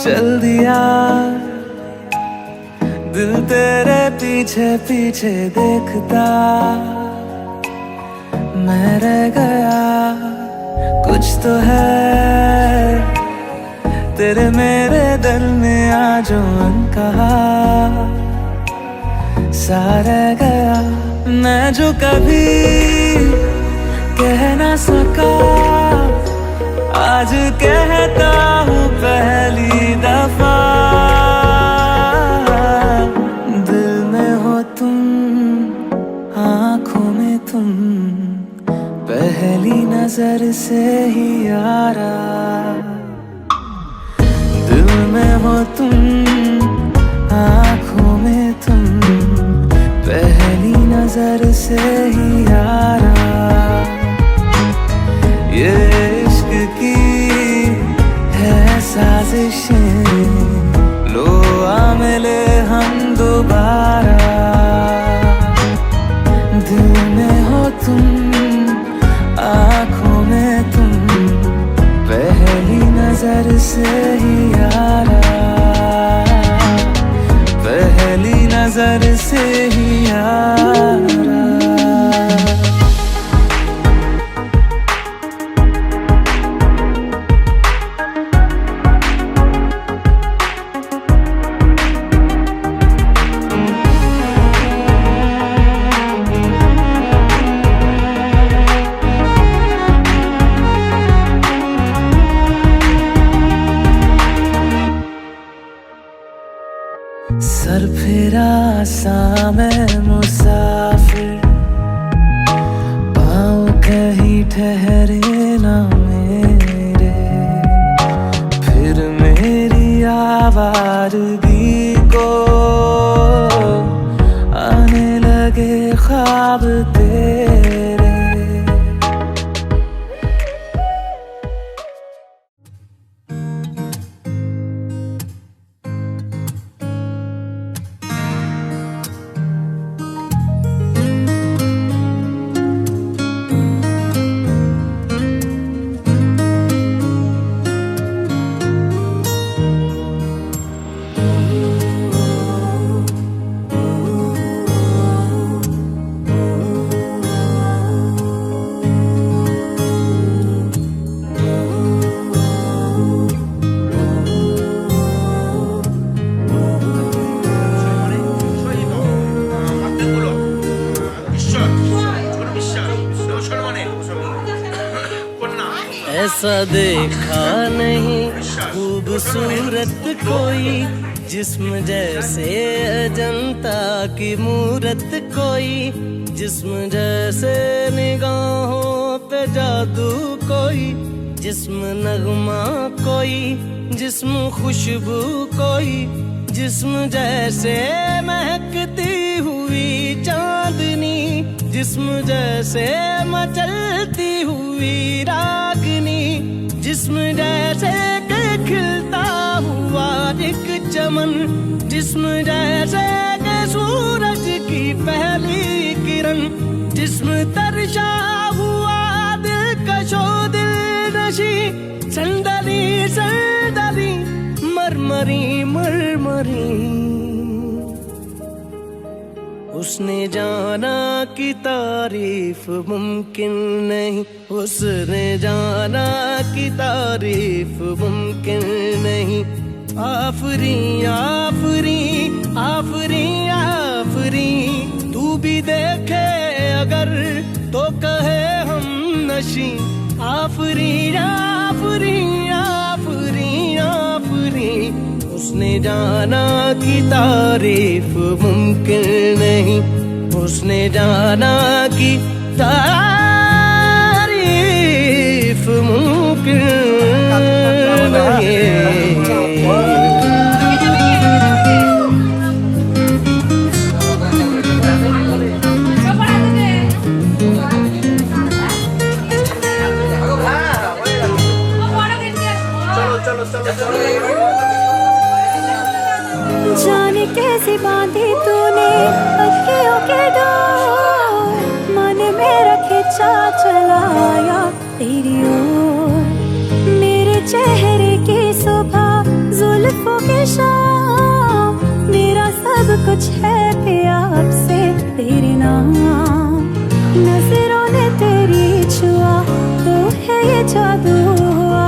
चल दिया, दिल तेरे पीछे पीछे देखता, मैं रह गया। कुछ तो है तेरे मेरे दिल में आज अनकहा सा रह गया। मैं जो कभी कह ना सका आज कहता हूँ पहली दफा। दिल में हो तुम, आँखों में तुम, पहली नजर से ही यारा। दिल में हो तुम, आँखों में तुम, पहली नजर से ही यारा। ये इश्क की है साजिशें, लो आ मिले हम दोबारा। दिल में हो तुम, आँखों में तुम, पहली नजर से ही यारा। पहली नजर से ही यारा। सर फिरा सा मैं मुसाफिर, पाँव कहीं ठहरे ना मेरे। फिर मेरी आवारगी को आने लगे ख्वाब तेरे। ऐसा देखा नहीं खूबसूरत कोई, जिस्म जैसे अजंता की मूरत कोई। जिस्म जैसे निगाहों पे जादू कोई, जिस्म नगमा कोई, जिस्म खुशबू कोई। जिस्म जैसे महकती हुई चांदनी, जिस्म जैसे मचलती हुई रागनी। जिस्म जैसे के खिलता हुआ एक चमन, जिस्म जैसे के सूरज की पहली किरण। जिस्म तरशा हुआ दिलकशो दिल नशी, संदली संदली मरमरी मरमरी। उसने जाना कि तारीफ मुमकिन नहीं, उसने जाना कि तारीफ मुमकिन नहीं। आफरी आफरी आफरी आफरी, तू भी देखे अगर तो कहे हम नशी। आफरी आफरी आफरी आफरी, उसने जाना कि तारीफ मुमकिन नहीं, उसने जाना कि तारीफ मुमकिन नहीं। जाने कैसे बांधी तूने अखियों के डोर, मन मेरा खिंचा चलाया तेरी ओर। मेरे चेहरे की सुबह जुल्फ सब कुछ है पिया अब से तेरे नाम। नजरों ने तेरी छुआ तो है ये जादू हुआ,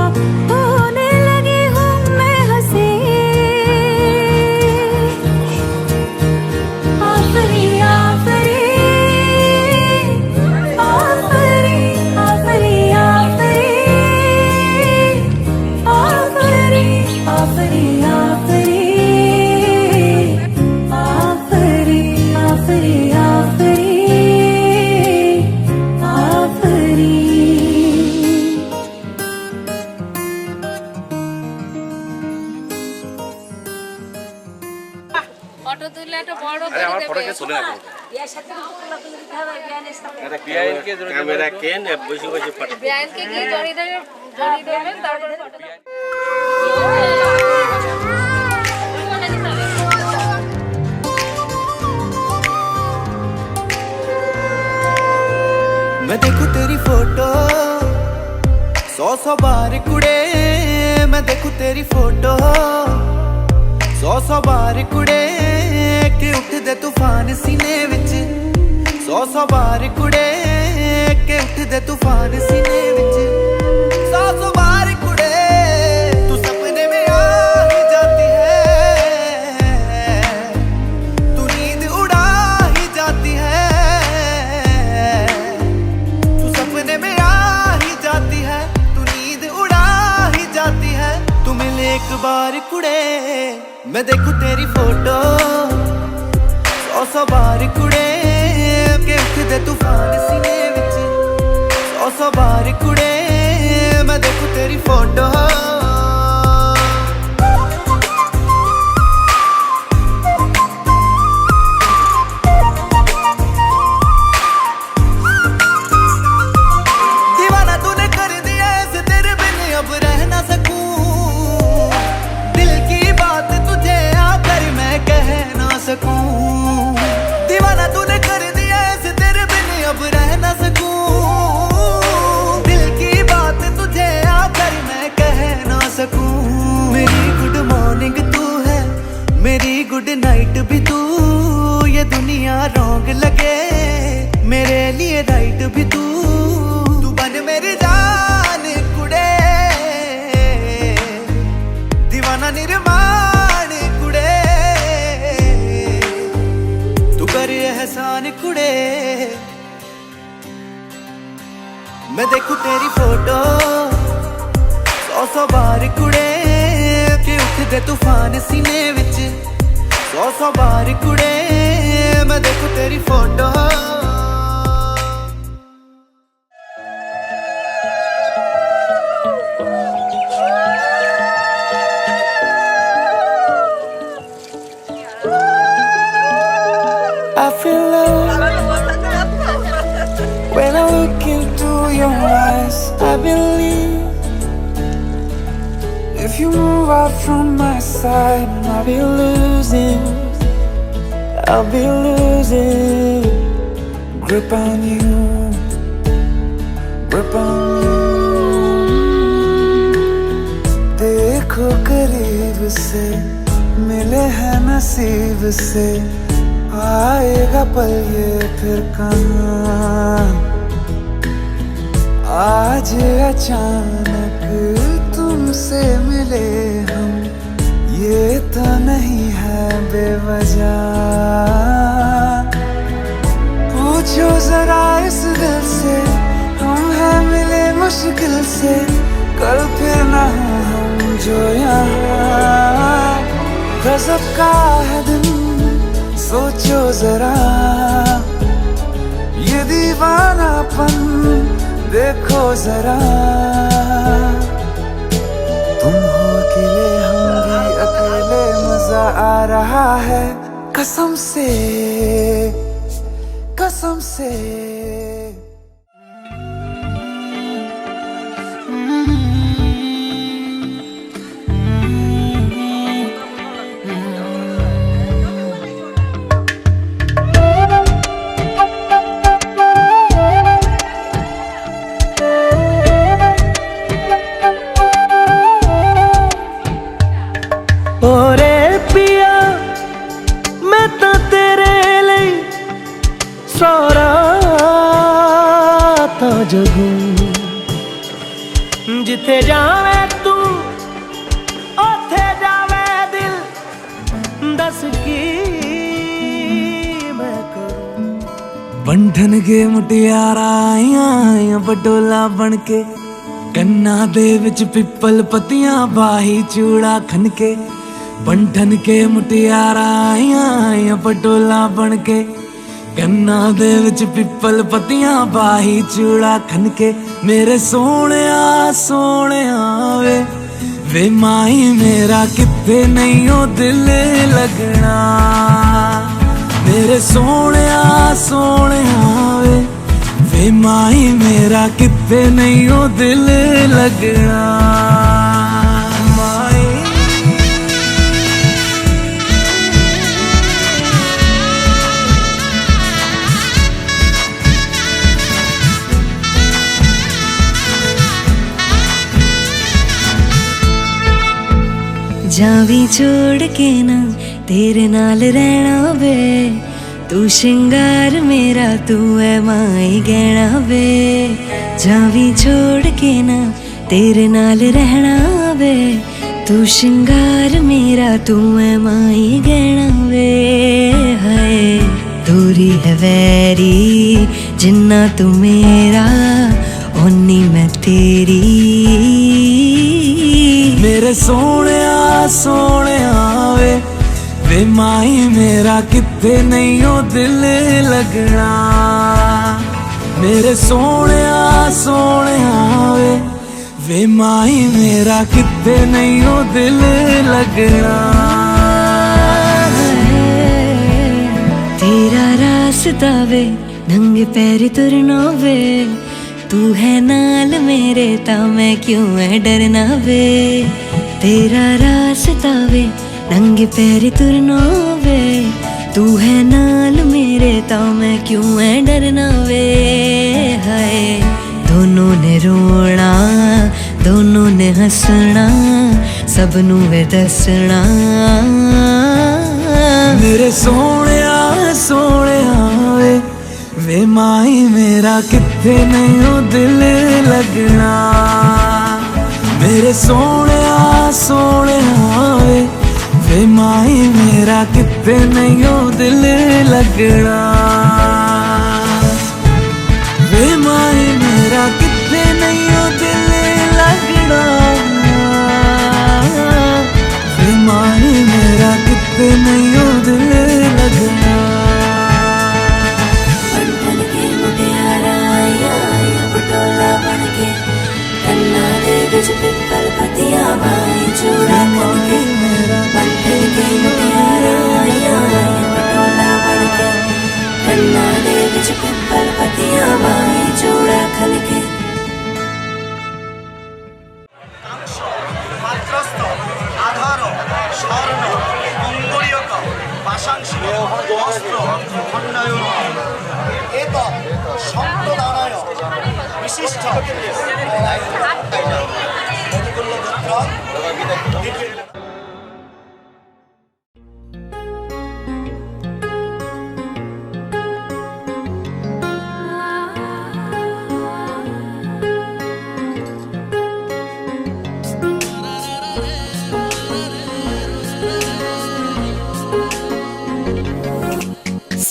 होने लगी हूँ मैं हंसी। आफरी आफरी आफरी आफरी आफरी आफरी आफरी ফটো তুললে একটা বড় করে আমার দেবে। ফটো কে তুলে না বিয়ের সাথে তুলে দিতে হবে বিয়ানের বিআইনকে ক্যামেরা কেন বসে বসে ফটো বিয়ানকে কি জড়িয়ে দেবেন তারপর ফটো मैं देखूं तेरी फोटो 100 बार कुड़े, मैं देखूं तेरी फोटो 100 बार कुड़े कि उठदे तूफान सीने विच 100 बार कुड़े कि उठदे तूफान सीने विच 100 बार कुड़े तू सपने में आ ही जाती है, तू नींद उड़ा ही जाती है, तू सपने में आ ही जाती है, तू नींद उड़ा ही जाती है। तू मिले एक बार कुड़े मैं देखूं तेरी फोटो 100 बार कुड़े के उठदे तूफान सीने विच 100 बार कुड़े मैं देखूं तेरी फोटो। दीवाना तूने कर दिया ऐसे तेरे बिन अब रह ना सकूं, दिल की बात तुझे आकर मैं कह ना सकूं। दीवाना तूने कर दिया ऐसे तेरे बिन अब रह ना सकूं, दिल की बात तुझे आकर मैं कह ना सकूं। मेरी गुड मॉर्निंग तू है, मेरी गुड नाइट भी तू, ये दुनिया रॉन्ग लगे मेरे लिए राइट भी तू। तू बन मेरी जान कुड़े, दीवाना निर्माण कुड़े, तू कर एहसान कुड़े। मैं देखूं तेरी फोटो 100 बार कुड़े कि उठदे तूफान सीने विच 100 बार कुड़े मैं देखूं तेरी photo. I feel love when I look into your eyes. I believe if you move out from my side, I'll be losing grip on you, grip on you. देखो करीब से मिले हैं नसीब से, आएगा पल ये फिर कहाँ। आज अचानक तुमसे मिले हम, ये तो नहीं है बेवजह। पूछो जरा इस दिल से, हम हैं मिले मुश्किल से, कल फिर ना हो हम जो यहाँ। गजब का है दिन सोचो जरा, ये दीवानापन देखो जरा। तुम हो अकेले हम भी अकेले, मजा आ रहा है कसम से, कसम से। रातां जगूं जिथे जावे तू ओथे जावे दिल दस की मैं करूं बंधन के मुटियारा आइयां बटोला बन के कन्ना दे विच पिपल पत्तियां बाही चूड़ा खन के बंधन के मुटियारा आइयां बटोला बन के कन्ना दे विच पिपल पत्तियां बाही चूड़ा खन के मेरे सोहणिया सोहणिया वे माई मेरा किथे नहीं ओ दिल लगना मेरे सोहणिया सोहणिया वे माई मेरा किथे नहीं ओ दिल लगना माई जावी छोड़ के ना तेरे नाल रहना वे तू श्रृंगार मेरा तू है माई गहना वे जावी छोड़ के ना तेरे नाल रहना वे तू श्रृंगार मेरा तू है माई गहना वे हाय दूरी है वैरी जिन्ना तू मेरा ओनी मैं तेरी मेरे सोहणिया सोहणिया वे माई मेरा किथे नहीं ओ दिल लगना मेरे सोहणिया सोहणिया वे माई मेरा किथे नहीं ओ दिल लगना तेरा रास्ता वे नंगे पैर तुरना वे तू है नाल मेरे ता मैं क्यों है डरना वे तेरा रास्ता वे नंगे पैर तुरना वे तू है नाल मेरे ता मैं क्यों है डरना वे हाय दोनों ने रोना दोनों ने हंसना सबनू वे दसना मेरे सोहणिया सोहणिया वे माई मेरा किथे नहीं ओ दिल लगना मेरे सोहणिया सोहणिया वे माई मेरा किथे नहीं ओ दिल लगना वे माई मेरा किथे नहीं ओ दिल लगना वे माई मेरा किथे नहीं ओ दिल लगना पिपल पतिया बाई चूड़ा खन के बंधन के मुटियारा पटोला बन के कन्ना दे विच पिपल पतिया बाई चूड़ा खन के মাত্রস্থ আধার স্বর্ণ মঙ্গলীয়ক পাশাংশিক বস্ত্র খণ্ডায়ন এত সম্প্রদানায় বিশিষ্ট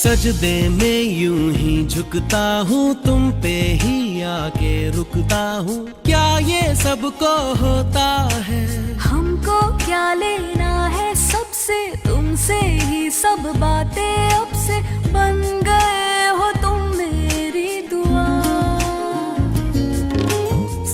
सजदे में यूं ही झुकता हूँ तुम पे ही आके रुकता हूँ क्या ये सबको होता है हमको क्या लेना है सबसे तुमसे ही सब बातें अब से बन गए हो तुम मेरी दुआ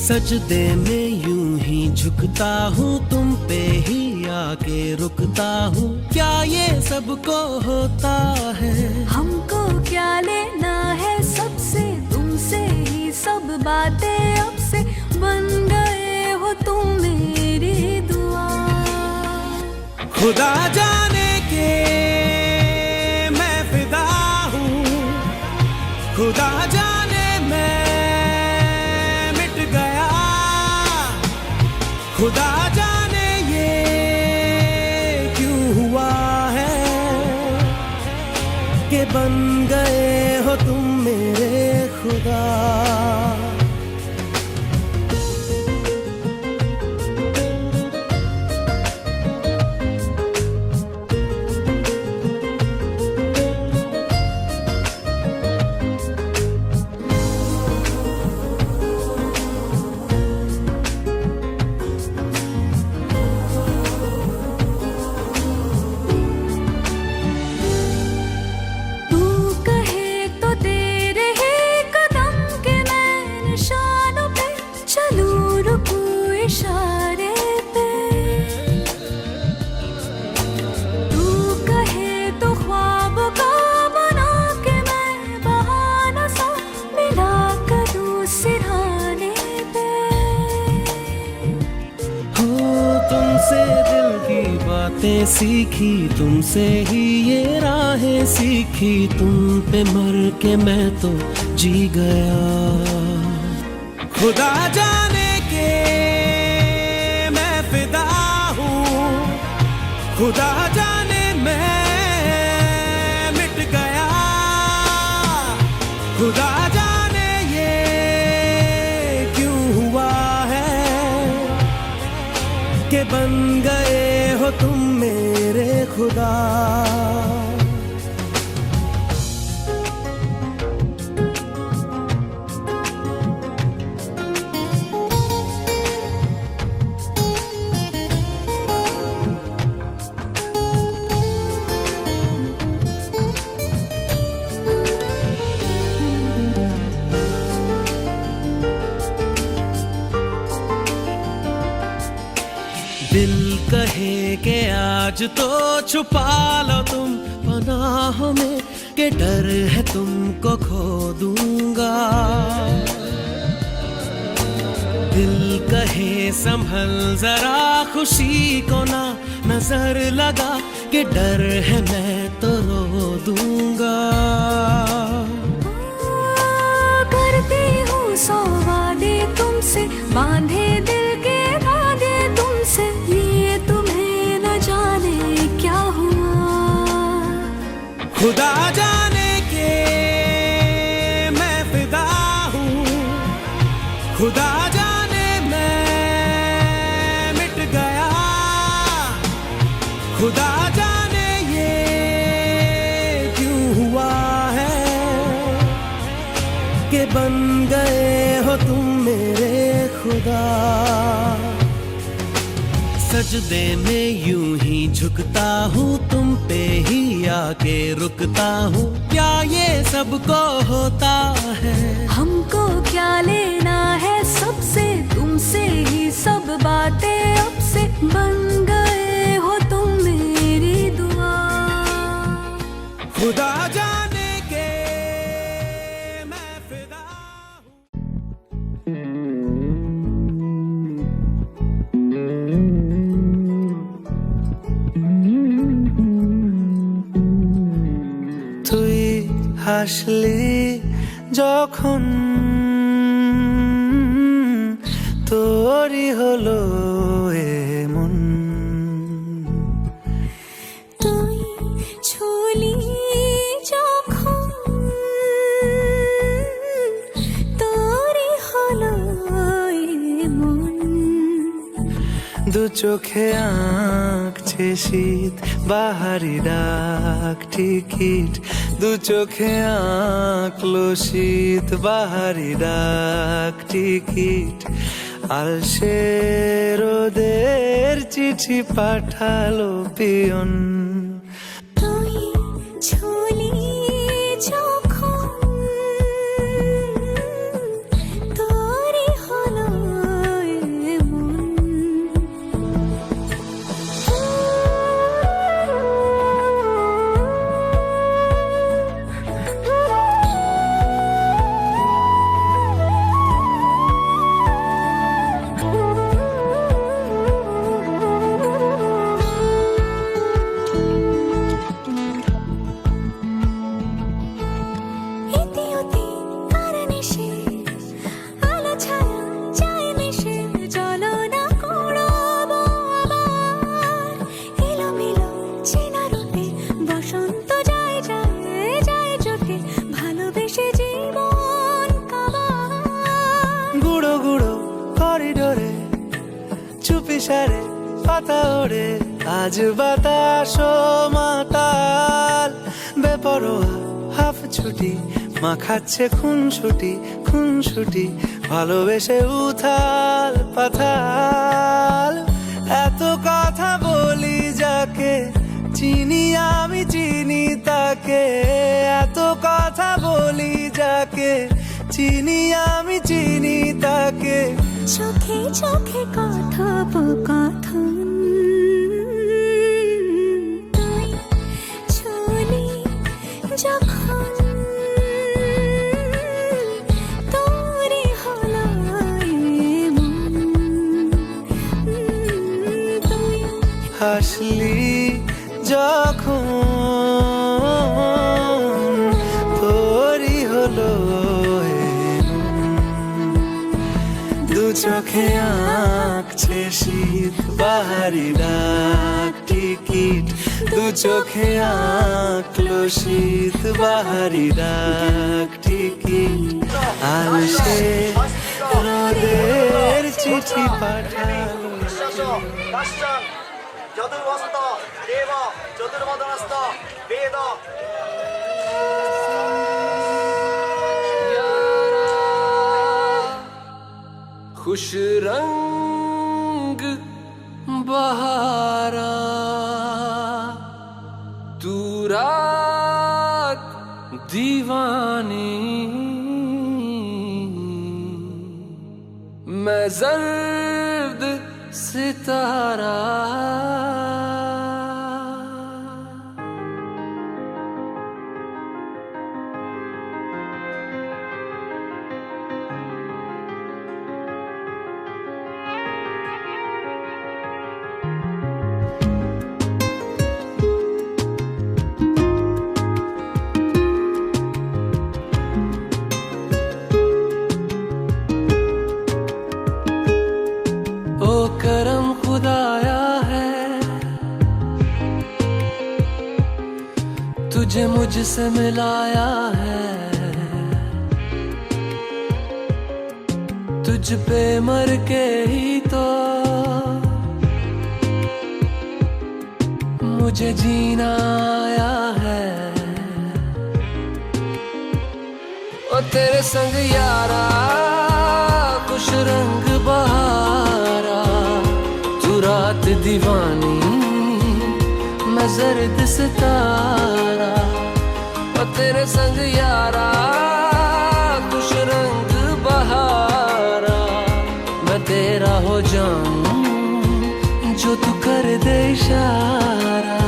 सजदे में यूं ही झुकता हूँ तुम पे ही आके रुकता हूँ क्या ये सबको होता है हमको क्या लेना है सबसे तुमसे ही सब बातें अब से बन गए हो तुम मेरी दुआ खुदा जाने के मैं फिदा हूँ खुदा जाने मैं मिट गया खुदा जाने ये क्यों हुआ है कि बन गए हो तुम मेरे खुदा तुमसे दिल की बातें सीखी, तुमसे ही ये राहें सीखी, तुम पे मर के मैं तो जी गया। खुदा जाने के मैं फिदा हूँ, खुदा जाने मैं मिट गया, खुदा जाने ये क्यों हुआ है कि बन गए हो तुम मेरे खुदा। दिल कहे कि आज तो छुपा लो तुम पनाहों में, कि डर है तुमको खो दूंगा। दिल कहे संभल जरा खुशी को ना नजर लगा, कि डर है मैं तो रो दूंगा। करती हूँ सौ वादे तुमसे, बांधे दिल के वादे तुमसे, ये तुम्हें न जाने क्या हुआ। खुदा जाने के मैं फिदा हूँ, खुदा जाने मैं मिट गया, खुदा जाने ये क्यों हुआ है कि बन गए हो तुम मेरे खुदा। सजदे में यूं ही झुकता हूँ, तुम पे ही आके रुकता हूँ, क्या ये सबको होता है? हमको क्या लेना है सबसे, तुमसे ही सब बातें अब से, बन गए हो तुम मेरी दुआ। खुदा जाने के मैं फिदा हूँ। তুই হাসলি যখন তোরই হলো এমন, তুই ছুলি যখন তোরই হলো এমন। দু চোখে আঁকছে শীত বাহারি ডাক টিকিট, দু চোখে আঁকলো শীত বাহারি ডাক টিকিট, আলসে রোদের চিঠি পাঠালো পিয়ন। তুই ছুলি যখন তোরই হলো এমন। ইতিউতি কারণেশে আলো ছায়া যায় মিশে, চলো না কুড়াবো আবার এলোমেলো চেনা রূপে, বসন্ত যায় যায় যায় জোটে, ভালোবেসে জীবন কাবার। গুঁড়ো গুঁড়ো করিডোরে চুপি সারে পাতা ওড়ে, আজ বাতাস মাতাল বেপরোয়া হাফ ছুটি, মাখাচ্ছে খুনসুটি খুনসুটি, ভালোবেসে উথাল পাথাল। এত কথা বলি যাকে চিনি আমি চিনি তাকে, এত কথা বলি যাকে চিনি আমি চিনি তাকে। চোখে চোখে কথোপকথন, তুই ছুলি যখন তোরই হলো এমন। তুই হাসলি যখন তোরই হলো দু চোখে আঁকছে শীত বাহারি ডাক টিকিট দু চোখে আঁকলো শীত বাহারি ডাক টিকিট আলসে রোদের চিঠি পাঠালো যদুর্বস্ত দেব চতুর্বদনস্ত বেদ खुश रंग बहारा तू रात दीवानी मैं जर्द सितारा ओ करम खुदाया है तुझे मुझसे मिलाया है तुझ पे मर के ही तो मुझे जीना आया है ओ तेरे संग यारा खुश रंग बहारा तू रात दीवानी मैं जर्द सितारा और तेरे संग यारा खुश रंग बहारा मैं तेरा हो जाऊं जो तू कर दे इशारा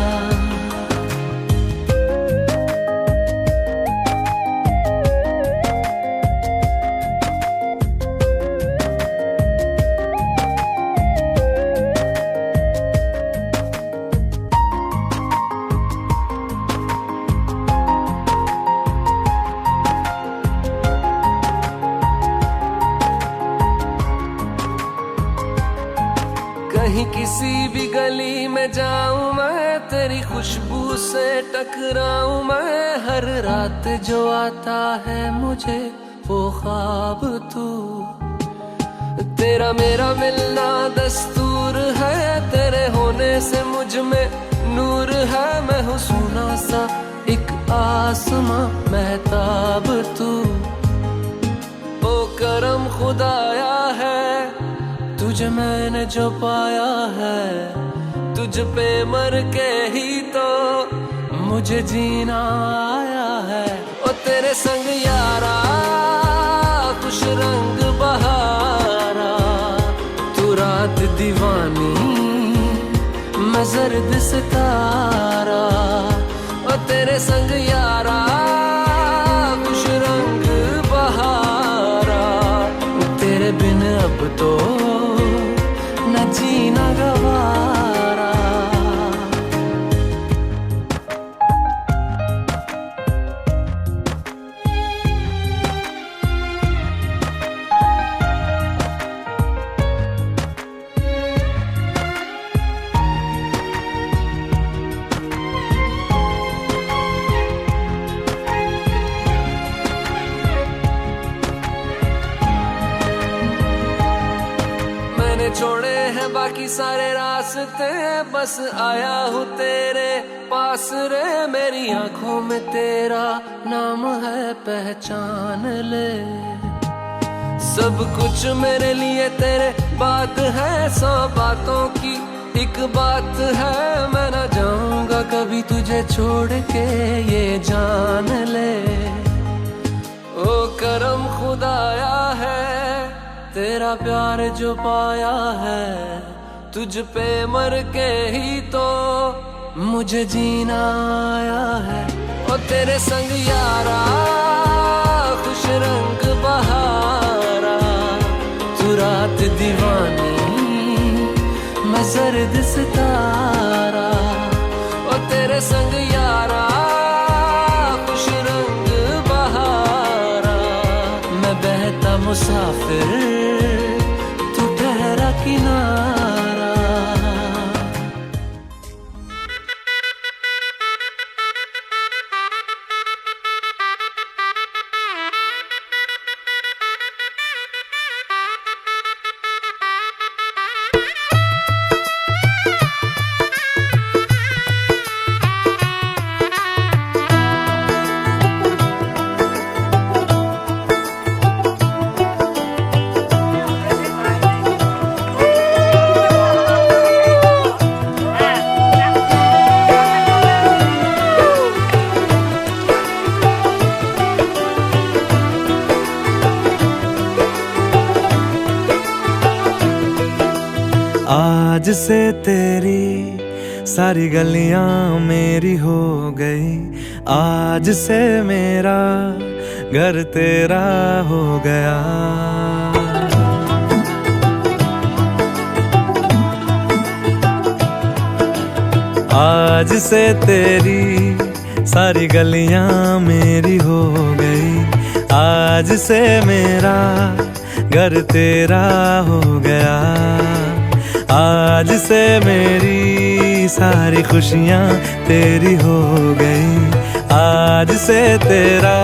कहीं किसी भी गली में जाऊं मैं तेरी खुशबू से टकराऊं मैं हर रात जो आता है मुझे वो ख्वाब तू तेरा मेरा मिलना दस्तूर है तेरे होने से मुझ में नूर है मैं हूँ सोना सा एक आसमां महताब तू ओ करम खुदाया है तुझे मैंने जो पाया है तुझ पे मर के ही तो मुझे जीना आया है ओ तेरे संग यारा खुश रंग बहारा तू रात दीवानी मैं जर्द सितारा ओ तेरे संग यारा खुश रंग बहारा तेरे बिन अब तो न जीना गवारा छोड़े हैं बाकी सारे रास्ते बस आया हूँ तेरे पास रे मेरी आंखों में तेरा नाम है पहचान ले सब कुछ मेरे लिए तेरे बात है 100 बातों की एक बात है मैं ना जाऊंगा कभी तुझे छोड़ के ये जान ले ओ करम खुदाया है तेरा प्यार जो पाया है तुझ पे मर के ही तो मुझे जीना आया है ओ तेरे संग यारा खुश रंग बहारा तू रात दीवानी मैं जर्द सितारा फिर तू ठहरा किनारा। आज से तेरी सारी गलियां मेरी हो गई, आज से मेरा घर तेरा हो गया। आज से तेरी सारी गलियां मेरी हो गई, आज से मेरा घर तेरा हो गया। आज से मेरी सारी खुशियां तेरी हो गई, आज से तेरा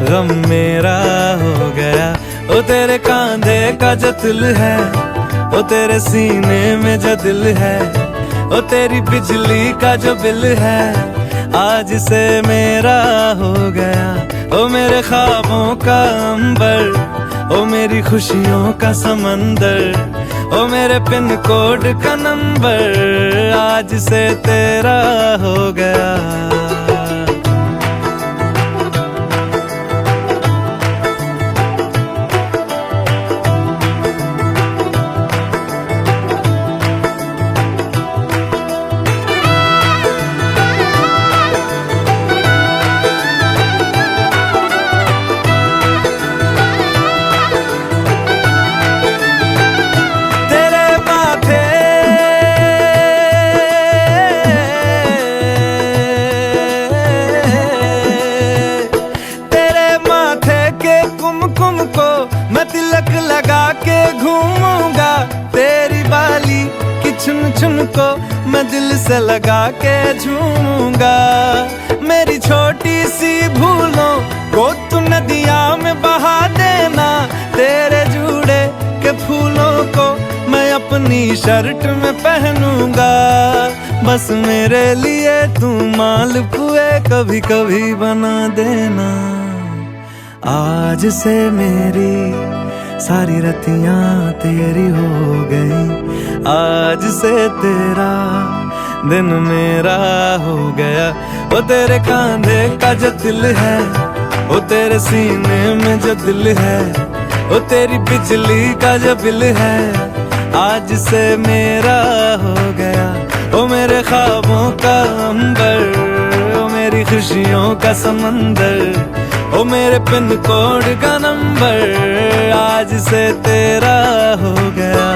गम मेरा हो गया। ओ तेरे कांधे का जो दिल है, ओ तेरे सीने में जो दिल है, ओ तेरी बिजली का जो बिल है, आज से मेरा हो गया। ओ मेरे ख्वाबों का अंबर, ओ मेरी खुशियों का समंदर, ओ मेरे पिन कोड का नंबर, आज से तेरा हो गया। तिलक लगा के घूमूंगा, तेरी बाली की चुन चुन को मैं दिल से लगा के झूमूंगा। मेरी छोटी सी भूलों को तू नदिया में बहा देना, तेरे जूड़े के फूलों को मैं अपनी शर्ट में पहनूंगा। बस मेरे लिए तू मालपुए कभी कभी बना देना। आज से मेरी सारी रतियां तेरी हो गई, आज से तेरा दिन मेरा हो गया। वो तेरे कांधे का जो दिल है, वो तेरे सीने में जो दिल है, वो तेरी बिजली का जो बिल है, आज से मेरा हो गया। वो मेरे ख्वाबों का अंबर, वो मेरी खुशियों का समंदर, ओ मेरे पिन कोड का नंबर, आज से तेरा हो गया।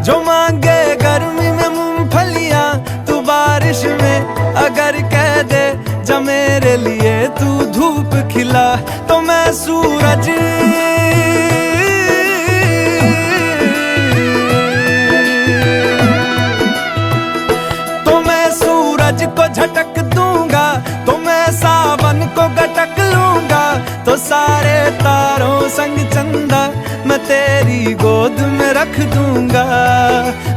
जो मांगे गर्मी में मूंगफलियां, तू बारिश में अगर कह दे जा मेरे लिए तू धूप खिला, तो मैं सूरज को झटक दूंगा, तो मैं सावन को गटक लूंगा। तो सारे तारों संग चंदा मैं तेरी गोद में रख दूंगा।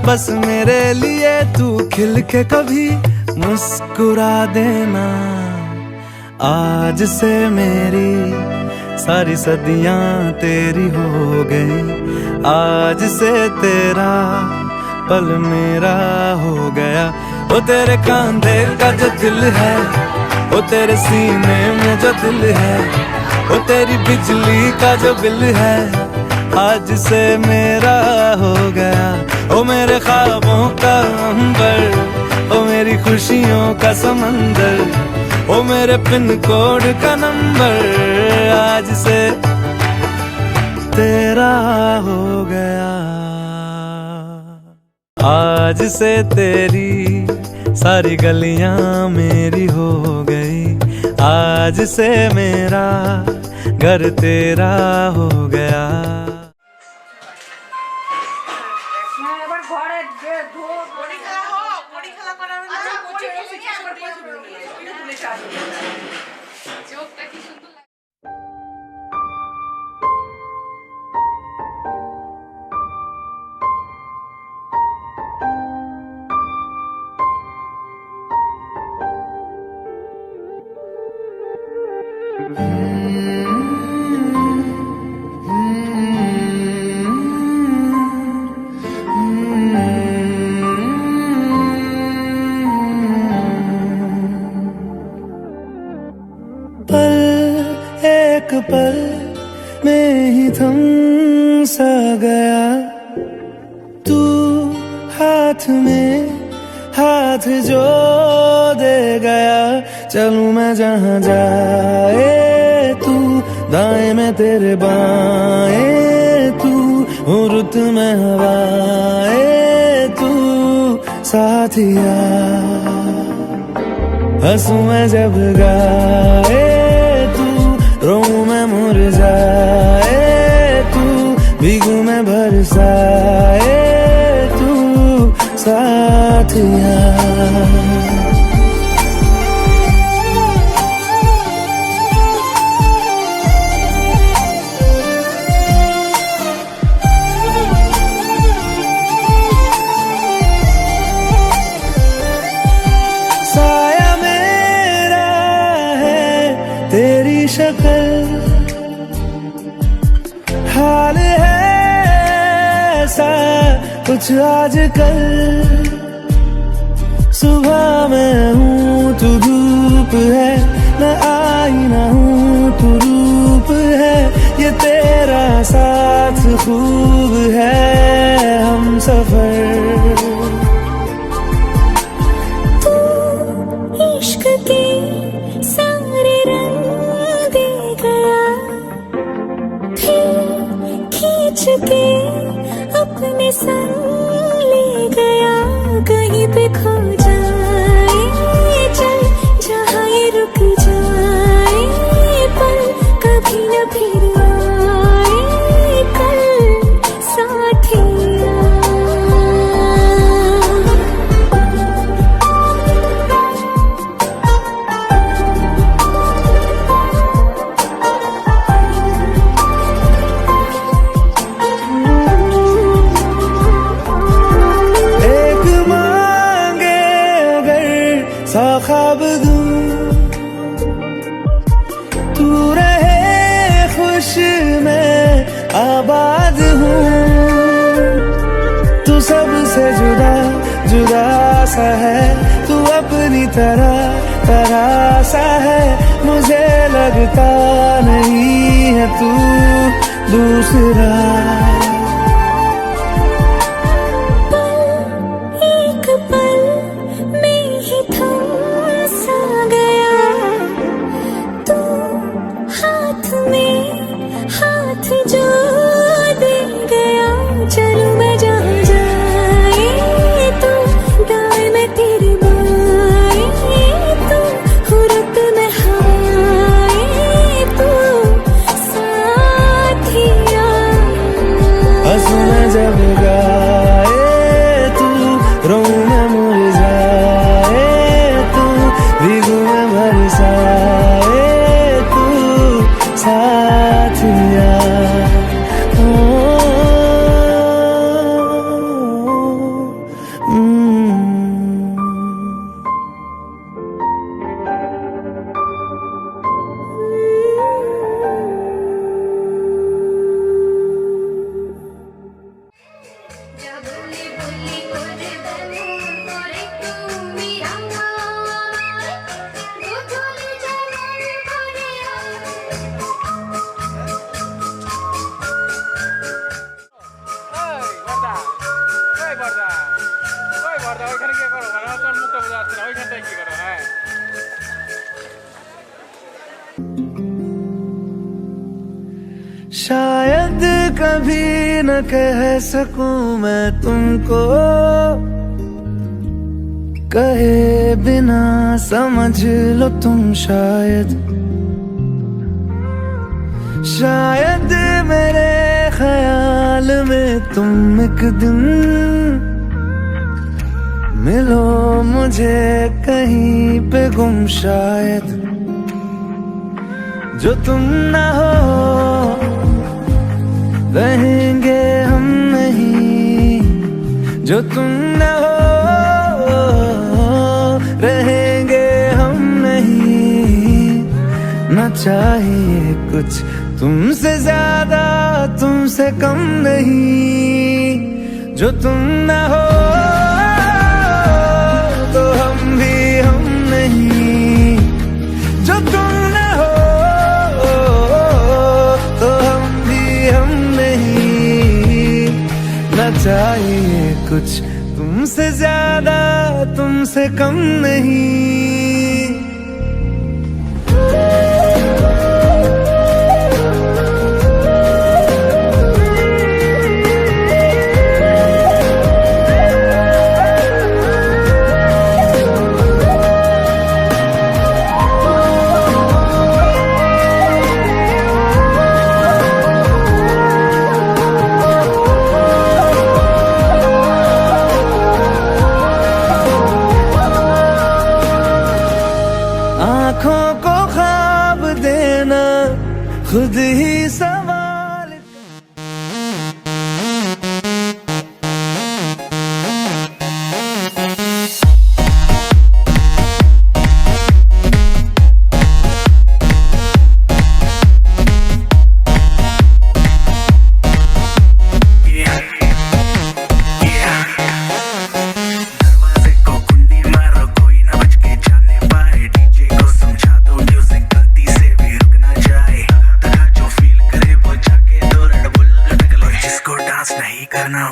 बस मेरे लिए तू खिल के कभी मुस्कुरा देना। आज से मेरी सारी सदियां तेरी हो गई, आज से तेरा पल मेरा हो गया। वो तेरे कांधे का जो दिल है, वो तेरे सीने में जो दिल है, वो तेरी बिजली का जो बिल है, आज से मेरा हो गया। ओ मेरे ख्वाबों का अंबर, ओ मेरी खुशियों का समंदर, ओ मेरे पिन कोड का नंबर आज से तेरा हो गया। आज से तेरी सारी गलियां मेरी हो गई, आज से मेरा घर तेरा हो गया। पल एक पल में ही थम सा गया, तू हाथ में हाथ जो दे गया। चलूं मैं जहां जाए तू, दाएं में तेरे बाएं तू, रुत में हवाएं तू साथिया। हंसूं मैं जब गाए तू, रोऊं मैं मुरझाए तू, भीगूं मैं बरसाए तू साथिया। साया मेरा है तेरी शक्ल, हाल है ऐसा कुछ आजकल। सुबह मैं हूँ तू धूप है, मैं आईना हूँ तू रूप है। ये तेरा साथ खूब है हम सफर। इश्क के सारे रंग दे गया, फिर खींच के अपने संग ले गया। कहीं पे खो जाए चल, जहाँ ये रुक जाए पर कभी न फिर आए कल साथिया। सा ख्वाब दूं, तू रहे खुश मैं आबाद हूँ। तू सबसे जुदा जुदा सा है, तू अपनी तरह सा है। मुझे लगता नहीं है तू दूसरा। जो दे गया, चलूं मैं जहाँ जाए तू, दाएं में तेरे बाएं तू, रुत में हवाएं तू साथिया। शायद कभी न कह सकूं मैं तुमको, कहे बिना समझ लो तुम शायद। शायद मेरे ख्याल में तुम एक दिन मिलो मुझे कहीं पे गुम शायद। जो तुम ना हो रहेंगे हम नहीं, जो तुम ना हो रहेंगे हम नहीं। न चाहिए कुछ तुमसे ज्यादा तुमसे कम नहीं। जो तुम ना हो तो हम भी हम नहीं, जो तुम ना हो तो हम भी हम नहीं। न चाहिए कुछ तुमसे ज्यादा तुमसे कम नहीं। आँखों को ख्वाब देना खुद ही सवाल।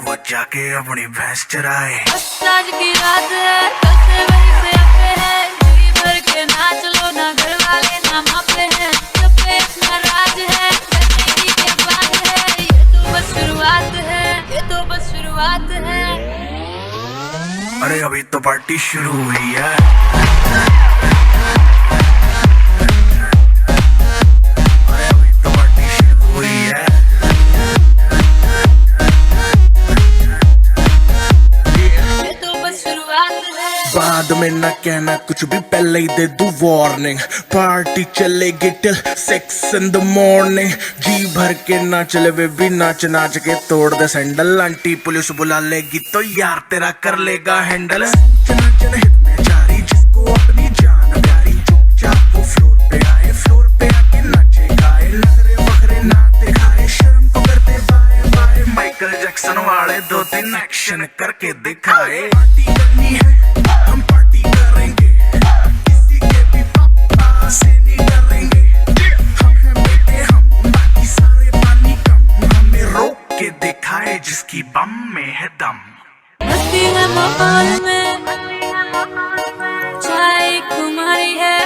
वो जाके अपनी भैंस चराए। आज की रात है, कल से वहीं से अपने हैं। जी भर के नाच लो ना, घर वाले ना मापे हैं। सब पे अपना राज है, करने ही के बाद है। ये तो बस शुरुआत है, ये तो बस शुरुआत है। अरे अभी तो पार्टी शुरू हुई है। अरे अभी तो पार्टी शुरू हुई है। बाद में न कहना कुछ भी, पहले ही दे दूं वार्निंग। पार्टी चलेगी टिल 6 in the morning। जी भर के ना चले वे भी नाच नाच के तोड़ दे सैंडल। आंटी पुलिस बुला लेगी तो यार तेरा कर लेगा हैंडल। नाचन हित में जारी, जिसको अपनी जान प्यारी। चुपचाप वो फ्लोर पे आए, फ्लोर पे आके नाचे गाए। नखरे वखरे ना दिखाए, शर्म को करते बाय बाय। माइकल जैक्सन वाले 2-3 एक्शन करके दिखाए। पार्टी करनी है हम पार्टी करेंगे, किसी के भी पापा से नहीं डरेंगे। हम हैं बेटे हम, बाकी सारे पानी कम। हमें रोक के दिखाए जिसकी बम में है दम। मस्ती है माहौल में, चाय कुमारी है।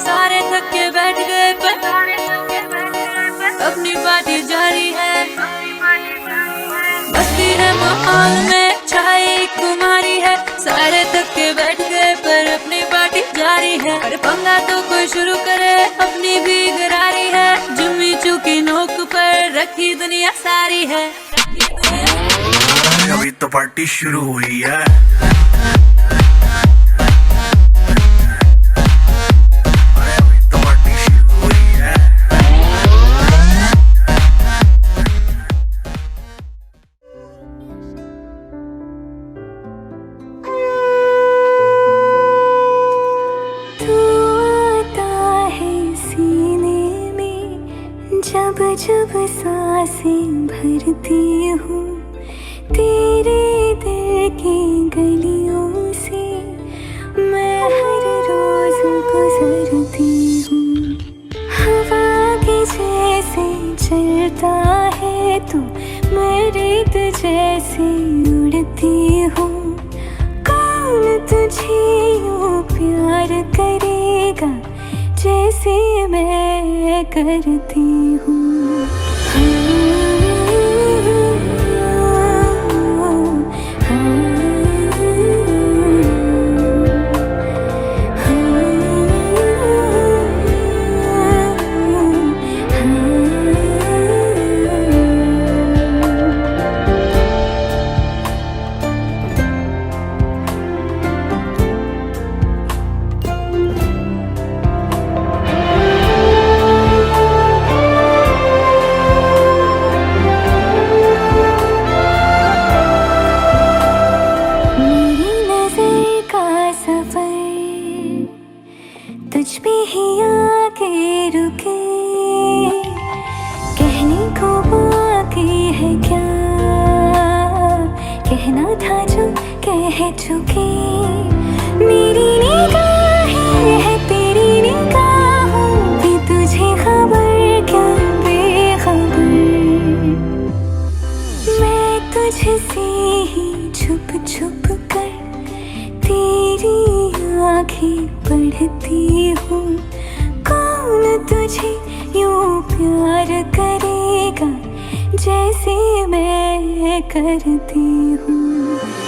सारे थक के बैठ गए पर अपनी पार्टी जारी है। मस्ती है माहौल में, चाय कुमारी है। सारे थक के बैठ गए पर अपनी पार्टी जारी है। अरे पंगा तो कोई शुरू करे, अपनी भी गरारी है। जुम्मी चूकी नोक पर रखी दुनिया सारी है। अभी तो पार्टी शुरू हुई है। अभी तो पार्टी शुरू हुई है। तू आता है सीने में, जब जब सांसें भरती हूँ। तेरे दिल की गलियों से मैं हर रोज गुजरती हूँ। हवा के जैसे चलता है तू, मैं रेत जैसे उड़ती हूँ। करेगा जैसे मैं करती हूँ। तुझ पे ही आके रुके, कहने को बाकी है क्या, कहना था जो कह चुके। मेरी निगाहें है तेरी निगाहों पे, तुझे खबर क्या बेखबर। मैं तुझसे ही छुप छुप कर तेरी आँखें पढ़ती हूँ। कौन तुझे यूं प्यार करेगा जैसे मैं करती हूँ।